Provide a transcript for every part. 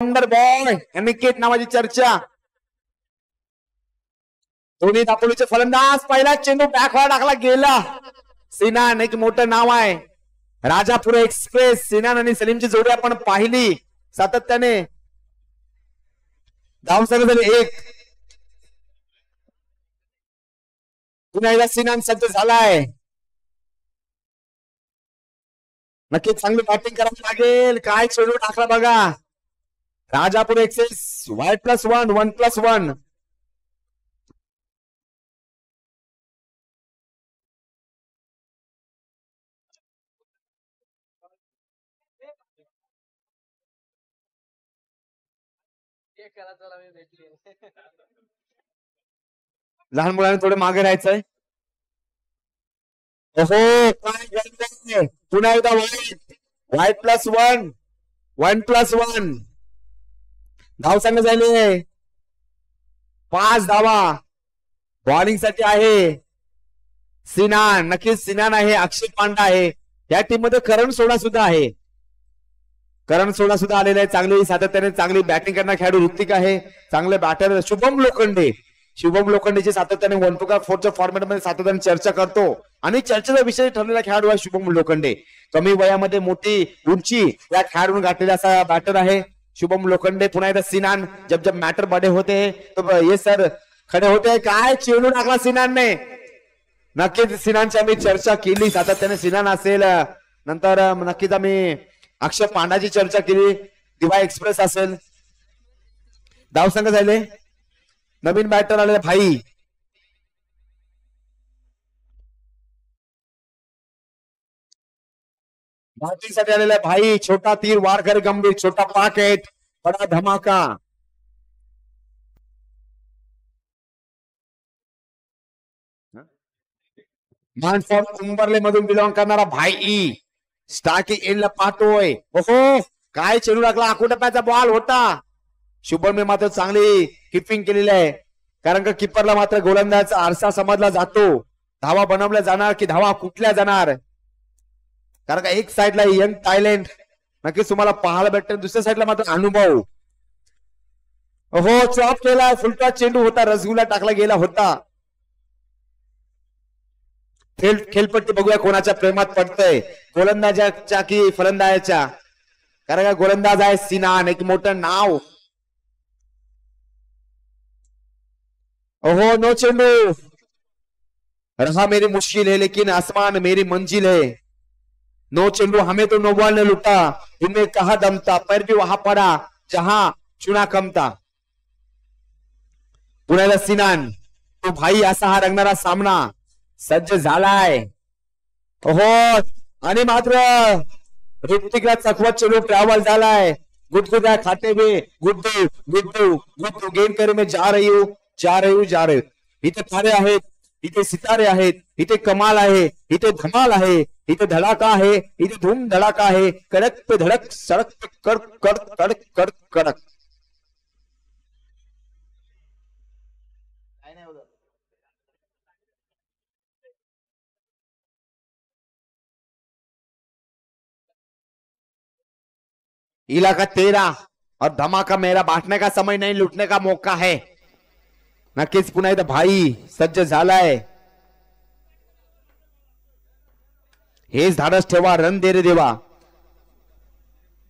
Wonder boy Aniket नावाची चर्चा. दोन्ही दापोलीचे फलंदाज. पहिला चेंडू बॅकवर टाकला गेला. सिनान एक मोठं नाव आहे. राजापूर एक्सप्रेस सिनान आणि सलीमची जोडी आपण पाहिली सातत्याने. धावसंख्या झाली 1. पुन्हा एकदा सिनान सज्ज झालाय. नक्कीच चांगली बॅटिंग करावी लागेल. काय चेंडू टाकला बघा. राजापूर एक्सेस Y+1 1+1. लहान मुलांना थोडं मागे राहायचंय. ओहो काय पुन्हा एकदा Y+1 1+1. धावसंख्या झाली 5 धावा. बॉलिंग साठी आहे सिनान. नक्कीच सिनान आहे. अक्षय पांडा आहे. या टीम मध्ये करण सोडा सुद्धा आहे. करण सोडा सुद्धा आलेला आहे. चांगली सातत्याने चांगली बॅटिंग करणारा खेळाडू ऋतिक आहे. चांगले बॅटर शुभम लोखंडे. शुभम लोखंडेची सातत्याने 1/4च्या फॉर्मॅट मध्ये सातत्याने चर्चा करतो आणि चर्चेचा विषय ठरलेला खेळाडू आहे शुभम लोखंडे. कमी वयामध्ये मोठी उंची या खेळाडून गाठलेला असा बॅटर आहे शुभम लोखंडे. पुन्हा एकदा सिनान जब जब मॅटर बडे होते तो ये सर खडे होते. काय चेंडू टाकला सिनानने. नक्कीच सिनानची आम्ही चर्चा केली सातत्याने. सिनान असेल नंतर नक्कीच आम्ही अक्षय पांडाची चर्चा केली. दिवा एक्सप्रेस असेल. धावसंख्या झाले. नवीन बॅटर आलेले भाई. बॅटिंग साठी आलेला भाई. छोटा तीर वारकर गंभीर. छोटा पाकेट बडा धमाका. मानफॉर्म उंबरले मधून बिलॉंग करणारा भाई स्टार्टिंग एंडला पाहतोय. ओहो काय चेंडू टाकला. आकुटप्याचा बॉल होता. शुभमने मात्र चांगली किपिंग केलेली आहे. कारण का किपरला मात्र गोलंदाज आरसा समजला जातो. धावा बनवल्या जाणार की धावा कुठल्या जाणार. कारण का एक साइडला यंग टॅलेंट नक्कीच तुम्हाला पाहायला भेटते. दुसऱ्या साइडला मात्र अनुभव. हो चॉप केला. फुलटा चेंडू होता. रसगुल्ला टाकला गेला होता. खेळपट्टी बघूया कोणाच्या प्रेमात पडतंय. गोलंदाजाच्या की फलंदाजाच्या. कारण का गोलंदाज आहे सिनान एक मोठं नाव. ओहो नो चेंडू. रहा मेरी मुश्किल है लेकिन आसमान मेरी मंजिल है. नो चेंडू. हमें तो नो बॉल ने लुटा. इनमें कहा दमता. पैर भी वहां पड़ा जहां चुना कमता. पुण्याला सिनान तो भाई असा हा रंगणारा सामना सज्ज झालाय. ओहो आणि मात्र ऋतिकला चकवत चेंडू ट्रॅव्हल झालाय. गुदगुदा खाते हुए गुड्डू गुड्डू गुड्डू गेम करे में जा रही हूं जा रही हूं जा रही हूं. इथे तारे आहेत. इथे सितारे आहेत. इथे कमाल आहे. इथे धमाल आहे. इथे धडाका आहे. इथे धूम धडाका आहे. कडक पे धडक सडक पे कडक कडक कडक कडक कडक. इलाका तेरा और धमाका मेरा. बांटने का समय नहीं लुटने का मौका है. नक्कीच पुन्हा एकदा भाई सज्ज झालाय. हेच धाडस ठेवा. रन दे रे देवा.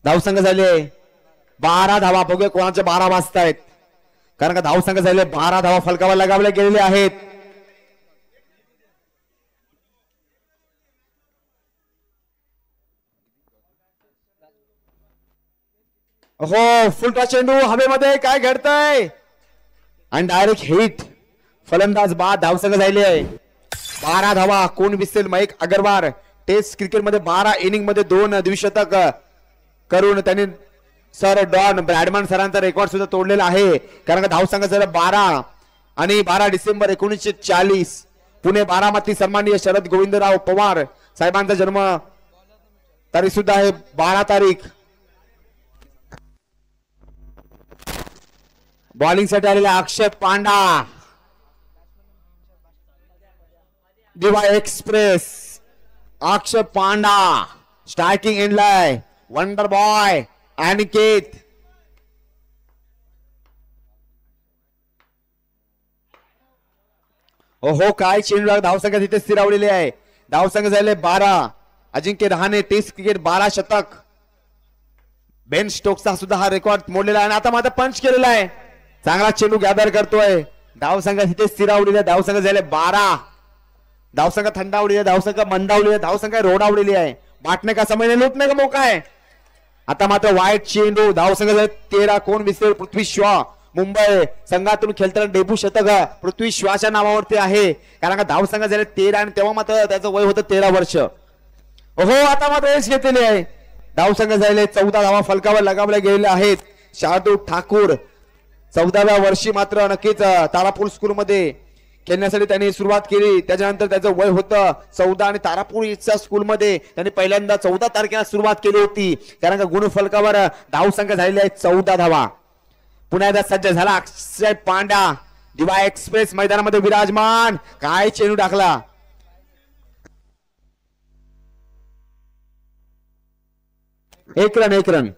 धावसंख्या झाले 12 धावा. बघूया कोणाच्या 12 वाजतायत. कारण का धावसंख्या झाले 12 धावा फलकावर लगावल्या गेलेले आहेत. हो फुलटा चेंडू हवेमध्ये. काय घडतंय आणि डायरेक्ट हिट. फलंदाज बाद. धावसंख्या झाली आहे 12 धावा. कोण विसरेल मयंक अग्रवाल. टेस्ट क्रिकेट मध्ये 12 इनिंग मध्ये 2 द्विशतक करून त्यांनी सर डॉन ब्रॅडमन सरांचा रेकॉर्ड सुद्धा तोडलेला आहे. कारण का धावसंख्या झाला 12 आणि 12 डिसेंबर 1940 पुणे बारामती. सन्माननीय शरद गोविंदराव पवार साहेबांचा जन्म तारीख सुद्धा आहे 12 तारीख. बॉलिंग साठी आलेला अक्षय पांडा. दिवा एक्सप्रेस अक्षय पांडा स्ट्रायकिंग एंडला. वंडर बॉय अनिकेत हो काय चेंडू धावसंख्या तिथे स्थिरावलेली आहे. धावसंख्या झाले 12. अजिंक्य रहाणे टेस्ट क्रिकेट 12 शतक. बेन स्टोक्सचा सुद्धा हा रेकॉर्ड मोडलेला आहे. आता मात्र पंच केलेला आहे. चांगला चेंडू गॅदर करतोय. धावसंख्या तिथे स्थिरावलेली आहे. धावसंख्या झाले 12. धावसंख्या थंडावलेली आहे. धावसंख्या मंदावलेली आहे. धावसंख्या रोडावलेली आहे. बांटणे का समय नहीं, लूटने का मौका है. आता मात्र वाईट चेंडू. धावसंख्या झाले 13. कोण विसरेल. पृथ्वी शॉ मुंबई संघातून खेळताना डेब्यू शतक पृथ्वी श्वाच्या नावावरती आहे. कारण का धावसंख्या झाले 13 आणि तेव्हा मात्र त्याचं वय होतं 13 वर्ष. हो आता मात्र यश घेतलेले आहे. धावसंख्या झाले 14 धावा फलकावर लगावल्या गेलेल्या आहेत. शार्दूल ठाकूर 14व्या वर्षी मात्र नक्कीच तारापूर स्कूल मध्ये खेळण्यासाठी त्यांनी सुरुवात केली. त्याच्यानंतर त्याचं वय होतं 14 आणि तारापूर इथच्या स्कूल मध्ये त्यांनी पहिल्यांदा 14 तारखेला सुरुवात केली होती. कारण का गुणफलकावर धावसंख्या झालेली आहे 14 धावा. पुन्हा एकदा सज्ज झाला अक्षय पांडा. दिवा एक्सप्रेस मैदानामध्ये विराजमान. काय चेंडू टाकला. एक रन.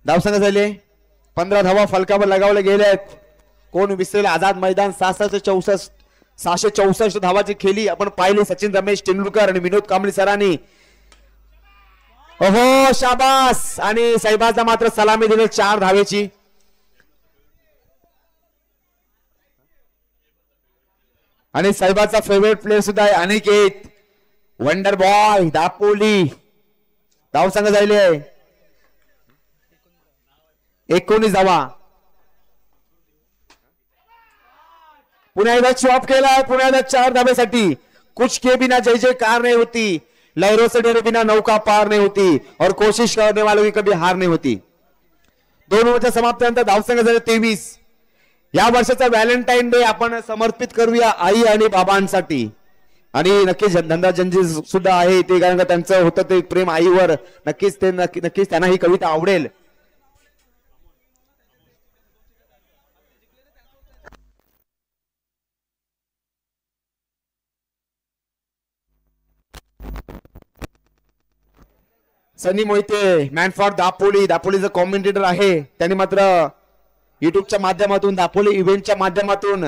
धावसंख्या झाले 15 धावा फलकावर लगावले गेले आहेत. कोण विसरेल. आझाद मैदान 664 धावाची खेळी आपण पाहिली. सचिन रमेश तेंडुलकर आणि विनोद कांबळे सरांनी. ओहो शाबास. आणि साहेबांना मात्र सलामी दिली 4 धावेची. आणि साहेबाचा फेवरेट प्लेअर सुद्धा आहे अनिकेत वंडर बॉय दापोली. धावसंख्या झाली आहे 19 धावा. पुन्हा एकदा चॉप केला. पुन्हा एकदा 4 धावेसाठी. कुछ के बिना जय जयकार नहीं होती. लहरों से डरे बिना नौका पार नहीं होती और कोशिश करने वालों की कभी हार नहीं होती. 2 ओव्हरच्या समाप्तीनंतर धावसंख्या झाले 23. या वर्षाचा व्हॅलेंटाईन डे आपण समर्पित करूया आई आणि बाबांसाठी. आणि नक्कीच धनराजनजी सुद्धा आहे ते. कारण का त्यांचं होतं ते प्रेम आईवर. नक्कीच त्यांना ही कविता आवडेल. Sunny Mohite man for Dapoli. दापोलीचं कॉमेंटेटर आहे. त्यांनी मात्र युट्यूबच्या माध्यमातून दापोली इव्हेंटच्या माध्यमातून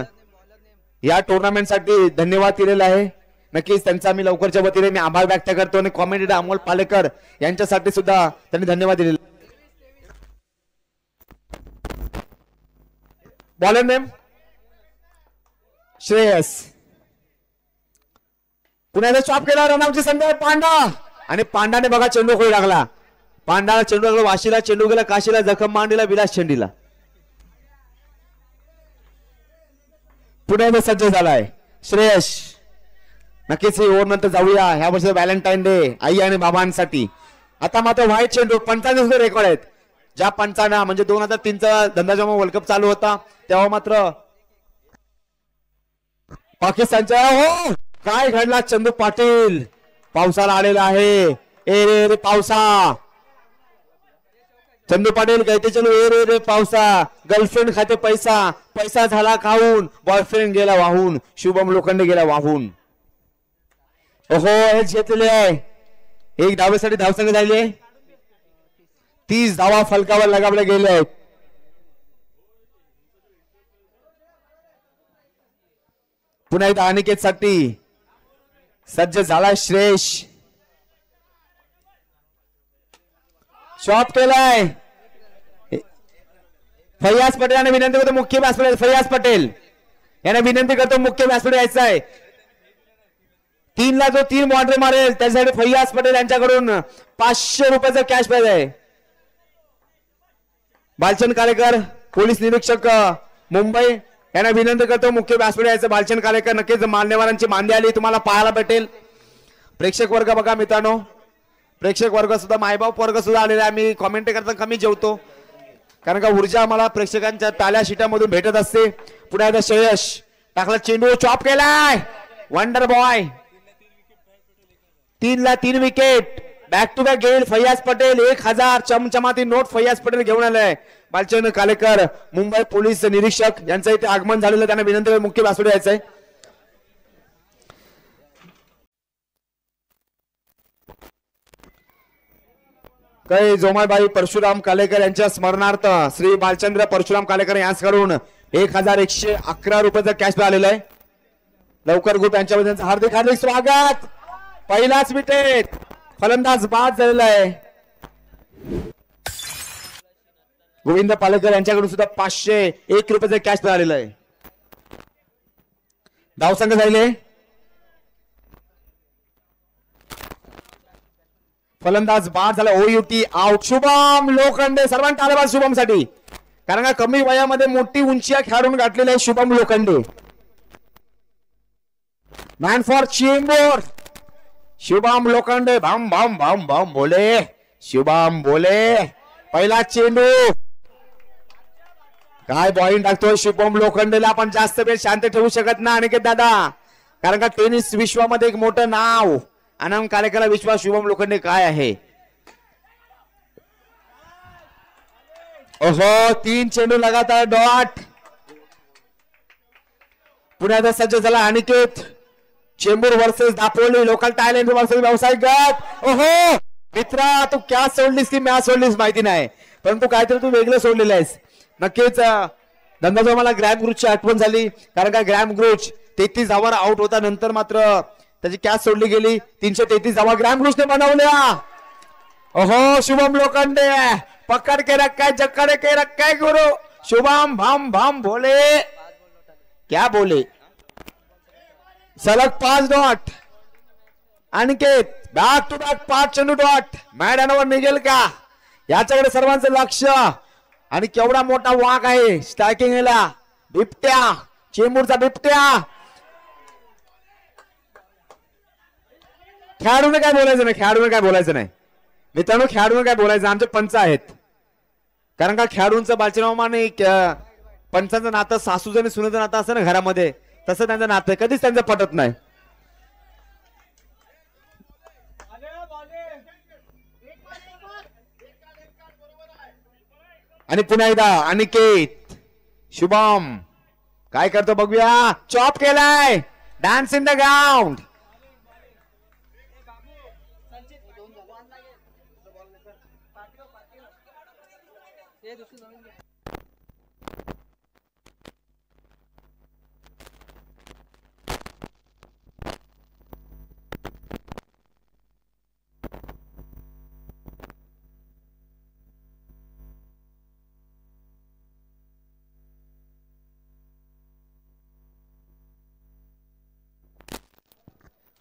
या टुर्नामेंटसाठी धन्यवाद दिलेला आहे. नक्कीच त्यांचा मी लवकरच्या वतीने मी आभार व्यक्त करतो. आणि कॉमेंटेटर अमोल पालेकर यांच्यासाठी सुद्धा त्यांनी धन्यवाद दिलेला. Bowler name Shreyas. पुन्हा एकदा चॉप केला. रनआउटची संधी आहे पांडा. आणि पांडाने बघा चेंडू खोळी लागला. पांडाला चेंडू लागला वाशीला. चेंडू गेला काशीला. जखम मांडीला विलास चेंडीला. पुढे सज्ज झालाय श्रेयस. नक्कीच ओव्हर नंतर जाऊया. ह्या वर्षी व्हॅलेंटाईन डे आई आणि बाबांसाठी. आता मात्र व्हाईट चेंडू. 55 रेकॉर्ड आहेत. ज्या पंचांना म्हणजे 2003चा धंदाजा वर्ल्ड कप चालू होता तेव्हा मात्र पाकिस्तानच्या. हो काय घडला. चंदू पाटील पावसाला आलेला आहे. ए रे रे पावसा. चंदू पाटील कहते चलो ए रे रे पावसा. गर्लफ्रेंड खाते पैसा. पैसा झाला खाऊन. बॉयफ्रेंड गेला वाहून. शुभम लोखंडे गेला वाहून. ओहो हेच घेतलेले आहे. 1 धावेसाठी धावसंख्या झाली आहे 30 धावा फलकावर लगावले गेले आहेत. पुन्हा एकदा अनिकेत साठी सज्ज झाला श्रेयस. शॉट केलाय. फैयाज पटेल यांना विनंती करतो मुख्य व्यासपीठ. फैयाज पटेल यांना विनंती करतो मुख्य व्यासपीठ यायचं आहे. 3 ला जो 3 बाउंड्री मारेल त्यासाठी फैयाज पटेल यांच्याकडून 500 रुपयाचा कॅश प्राइज आहे. बालचंद कालेकर पोलीस निरीक्षक मुंबई यांना विनंती करतो मुख्य व्यासपीठ यायचं. बालचंद कालेकर नक्कीच मान्यवरांची मांदी आली तुम्हाला पाहायला भेटेल. प्रेक्षक वर्ग बघा मित्रांनो. प्रेक्षक वर्ग सुद्धा मायबाप वर्ग सुद्धा आलेला. आम्ही कॉमेंट करताना कमी जेवतो कारण का ऊर्जा आम्हाला प्रेक्षकांच्या टाल्या शिटामधून भेटत असते. पुन्हा एकदा श्रेयस टाकला चेंडू. चॉप केलाय. Wonder boy. 3 ला 3 विकेट. बॅक टू बॅक घेईल फैयाज पटेल. 1000 चमचमाती नोट फैयाज पटेल घेऊन आलाय. बालचंद कालेकर मुंबई पोलीस निरीक्षक यांचं इथे आगमन झालेलं. त्यांना विनंती मुख्य व्यासपीठ यायचंय. कै जोमाबाई परशुराम कालेकर यांच्या स्मरणार्थ श्री बालचंद्र परशुराम कालेकर यांच्याकडून 1111 रुपयाचा कॅश आलेला आहे. लवकर ग्रुप यांच्यामध्ये हार्दिक हार्दिक स्वागत. पहिलाच विकेट, फलंदाज बाद झालेला आहे. गोविंद पालेकर यांच्याकडून सुद्धा 501 रुपयाचं कॅश मिळालेलं आहे. धावसंख्या झाले, फलंदाज बाद झाला. ओयुटी आउट. शुभम लोखंडे, सर्वांना टाळेबाज शुभम साठी, कारण का कमी वयामध्ये मोठी उंची खेळून गाठलेले आहे शुभम लोखंडे. Man for Chembur Shubham Lokhande. भाम भाम भाम भाम बोले शुभम बोले. पहिला चेंडू, काय बॉलिंग टाकतोय शुभम लोखंडेला. आपण जास्त वेळ शांत ठेवू शकत ना अनिकेत दादा, कारण का टेनिस विश्वामध्ये एक मोठं नाव अनाम कार्यक्रम विश्वास शुभम लोखंडे काय आहे. ओहो, 3 चेंडू लगातार डॉट. पुण्याचा सज्ज झाला Aniket. Chembur versus Dapoli, local talent versus व्यावसायिक गट. ओहो मित्रा, तू क्या सोडलीस की मॅच सोडलीस माहिती नाही, परंतु काहीतरी तू वेगळं सोडलेलं आहेस. नक्कीच धंदाजो मला ग्रॅम ग्रुचची आठवण झाली, कारण का ग्रॅम ग्रुच 33 धावांवर आउट होता, नंतर मात्र त्याची कॅच सोडली गेली. 333 धावा ग्रॅम ग्रुचने बनवल्या. ओहो शुभम लोखंडे, पकड़ के रखा है, जकड़ के रखा है गुरु. शुभम भाम भाम बोले, क्या बोले. सलग 5 dot. Aniket back to back 5 चेंडू डॉट. मैदानावर निघेल का, याच्याकडे सर्वांचं लक्ष. आणि केवढा मोठा वाक आहे स्ट्रायकिंगला. बिबट्या, चेंबूरचा बिबट्या. खेळाडूने काय बोलायचं नाही, खेळाडूने काय बोलायचं नाही मित्रांनो, खेळाडूने काय बोलायचं. आमचे पंच आहेत, कारण का खेळाडूंचं बालचिनामाने पंचांचं नातं सासूचं आणि सुनेचं नातं असतं ना घरामध्ये, तसं त्यांचं नातं कधीच त्यांचं पटत नाही. आणि पुन्हा एकदा अनिकेत. शुभम काय करतो बघूया. चॉप केलाय, डान्स इन द ग्राउंड.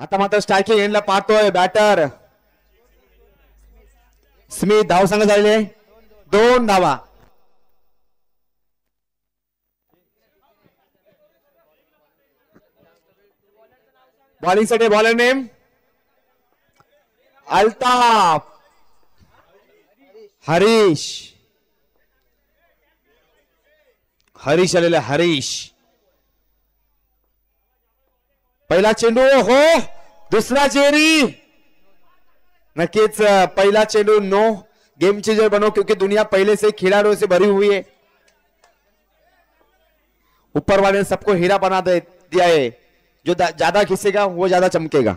आता मात्र स्ट्रायकिंग एंडला पाहतोय बॅटर स्मिथ. धावसंख्या झालेले 2 धावा. बॉलिंग साठी बॉलर नेम अल्ताफ. हरीश आलेले. हरीश पहिला चेंडू. हो दुसरा चेरी. नक्कीच पहिला चेंडू नो गेम चेंजर बनो, क्योंकि दुनिया पहले से खिलाड़ियों से भरी हुई है. ऊपर वाले ने सबको हीरा बना दिया है, जो ज्यादा खिसेगा वो ज्यादा चमकेगा.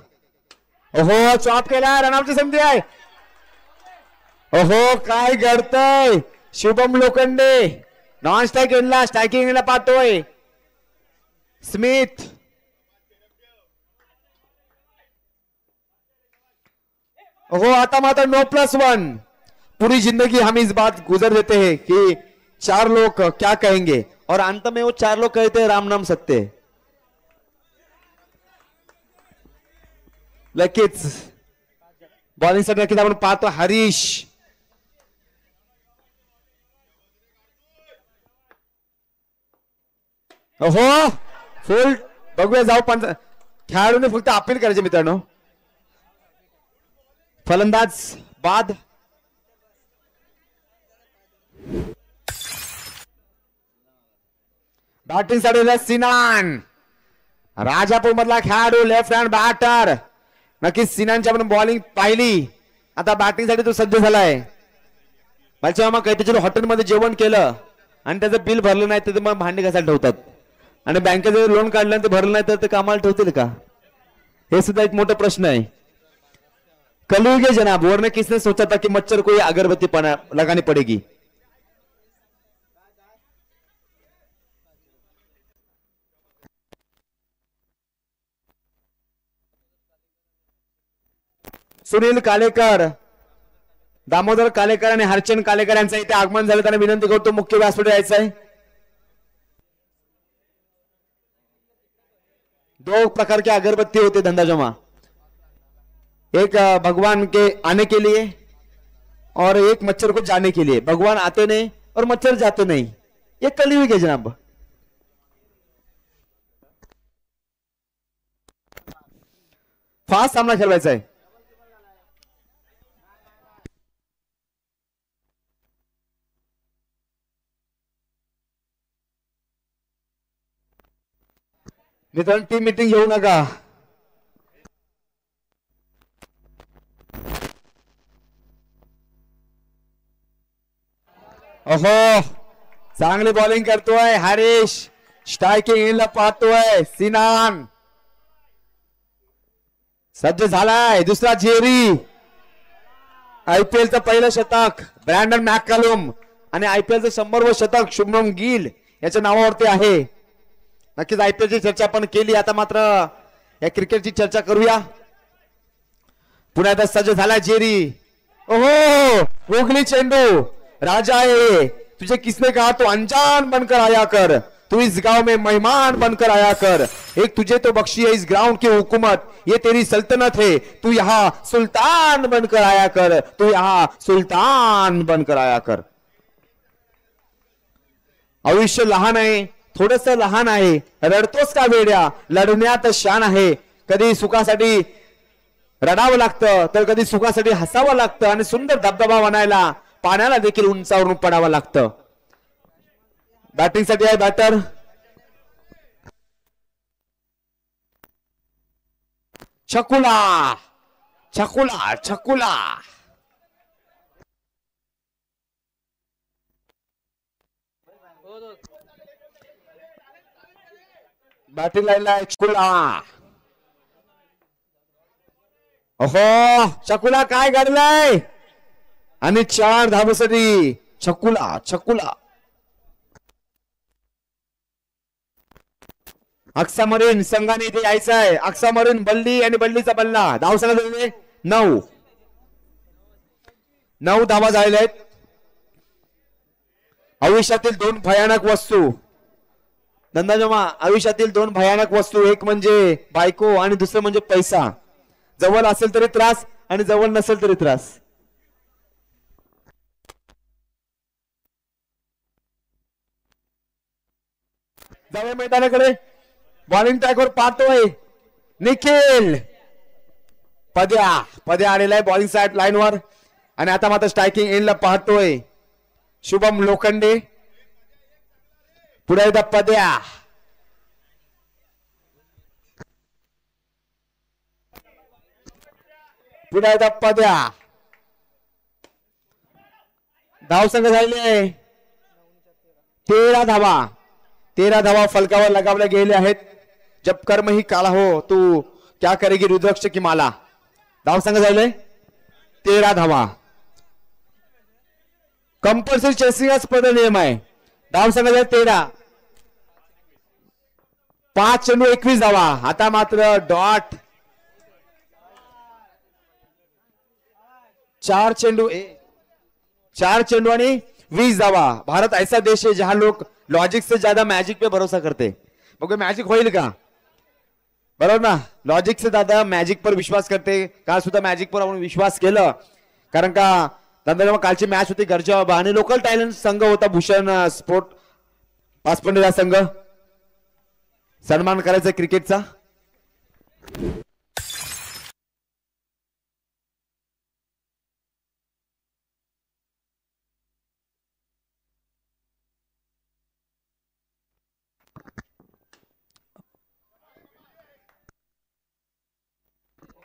ओहो चॉप केला, रनआउटची संधी आहे. ओहो काय घडतंय. शुभम लोखंडे नॉन स्ट्रायकिंगला पाहतोय स्मिथ. ओहो आता मात्र नो+1. पूरी जिंदगी हम इस बात गुजर देते हैं कि 4 लोग क्या कहेंगे, और अंत में वो 4 लोग कहते हैं राम नाम सत्य. नक्कीच बॉलिंग साठी नक्कीच आपण पाहतो हरीश. ओहो फुल बघूया जाऊ. पण खेळाडूने फक्त अपील करायचे मित्रांनो. फलंदाज बाद. बॅटिंग साठी सिनान, राजापूर मधला खेळाडू, लेफ्ट हँड बॅटर. नक्कीच सिनानची आपण बॉलिंग पाहिली, आता बॅटिंग साठी तो सज्ज झालाय. बालच्या मामा काही त्याच्या हॉटेलमध्ये जेवण केलं आणि त्याचं बिल भरलं नाही तर मग भांडी कसा ठेवतात, आणि बँकेचं लोन काढलं ते भरलं नाही तर ते कामाला ठेवतील का, हे सुद्धा एक मोठा प्रश्न आहे. कलयुग है जनाब, वरने किसने सोचा था कि मच्छर को ये अगरबत्ती लगानी पड़ेगी. सुनील कालेकर, दामोदर कालेकर आणि हरचंद कालेकर यांचं इथे आगमन झालं. त्यांना विनंती करतो मुख्य व्यासपीठावर यायचं आहे. दो प्रकार के अगरबत्ती होते धंधा जमा, एक भगवान के आने के लिए और एक मच्छर को जाने के लिए. भगवान आते नहीं और मच्छर जाते नहीं, ये कलयुग है जनाब. फास्ट सामना खेळवायचा आहे. मित्रांनो टीम मीटिंग घेऊ नका. ओहो, चांगली बॉलिंग करतोय हरीश. स्ट्रायकिंग एंडला पाहतोय सिनान. सज्ज झालाय दुसरा जेरी. आयपीएलचं पहिलं शतक ब्रँडन मॅककलम आणि आयपीएलचं 100व शतक शुभमन गिल याच्या नावावरती आहे. नक्कीच आयपीएलची चर्चा आपण केली, आता मात्र या क्रिकेटची चर्चा करूया. पुन्हा एकदा सज्ज झाला जेरी. ओहो, ओगली चेंडू. राजा है तुझे किसने कहा तो अनजान बनकर आया कर, तू इस गांव में मेहमान बनकर आया कर, एक तुझे तो बख्शी है इस ग्राउंड की हुकूमत, ये तेरी सल्तनत है, तू यहाँ सुल्तान बनकर आया कर, तू यहाँ सुल्तान बनकर आया कर. आयुष्य लहान आहे, थोडस लहान आहे, रडतोस का वेड्या, लढण्यात शान आहे. कधी सुखासाठी रडावं लागतं तर कधी सुखासाठी हसावं लागतं आणि सुंदर धबधबा बनायला पाण्याला देखील उंचावरून पडावं लागतं. बॅटिंग साठी आहे बॅटर छकुला. छकुला छकुला बॅटिंग लाईनला छकुला. ओहो, छकुला काय घडलंय आणि 4 धावांसाठी छकुला. छकुला अक्सामरीन संघाने इथे यायचं आहे. अक्सामरीन बल्ली आणि बल्लीचा बल्ला. धाव सांगा 9. 9 धावा झालेल्या आहेत. आयुष्यातील 2 भयानक वस्तू नंदाजमा, आयुष्यातील 2 भयानक वस्तू, एक म्हणजे बायको आणि दुसरं म्हणजे पैसा. जवळ असेल तरी त्रास आणि जवळ नसेल तरी त्रास. जाऊया मैदानाकडे. बॉलिंग ट्रॅकवर पाहतोय निखिल. पद्या आलेला आहे बॉलिंग साइड लाईनवर आणि आता मात्र स्ट्रायकिंग एंडला पाहतोय शुभम लोखंडे. पुढे एकदा पद्या. पुढे एकदा पद्या. धाव संघ झालेले 13 धावा. 13 धावा फलकावर लगावल्या गेले आहेत. जब कर्म ही काला हो तू क्या करेगी रुद्राक्ष की माला. धाव संघ झाले 13 धावा. कंपल्सरी चेसिंग स्पर्धा नियम आहे. धाव संघ झाले 13. 5 चेंडू 21 धावा. आता मात्र डॉट 4 चेंडू आणि 20 धावा. भारत ऐसा देश है जहां लोग लॉजिक से ज्यादा मैजिक पे भरोसा करते. बघू मॅजिक होईल का. बरोबर ना. लॉजिक से ज्यादा मॅजिक पर विश्वास करते. काल सुद्धा मॅजिक पर आपण विश्वास केलं, कारण का कालची मॅच होती घरच्या आणि लोकल टॅलेंट संघ होता भूषण स्पोर्ट पाचपंडेला संघ. सन्मान करायचा क्रिकेटचा.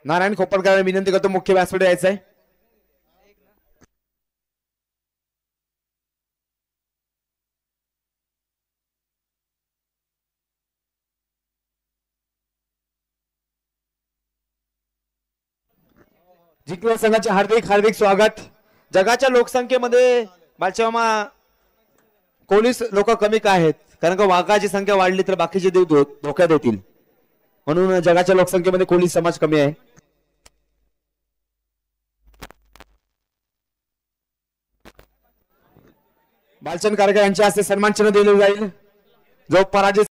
नारायण खोपडकर विनंती करतो मुख्य व्यासपीठावर यायचं आहे. जिंकलेल्या संघाचे हार्दिक हार्दिक स्वागत. जगाच्या लोकसंख्येमध्ये बालचामा कोणी लोक कमी का आहेत, कारण का वाघाची संख्या वाढली तर बाकीचे देव धोक्यात येतील, म्हणून जगाच्या लोकसंख्येमध्ये कोणी समाज कमी आहे. बालचंद कारकर यांच्या हस्ते सन्मान चिन्ह दिले जाईल. जो पराजित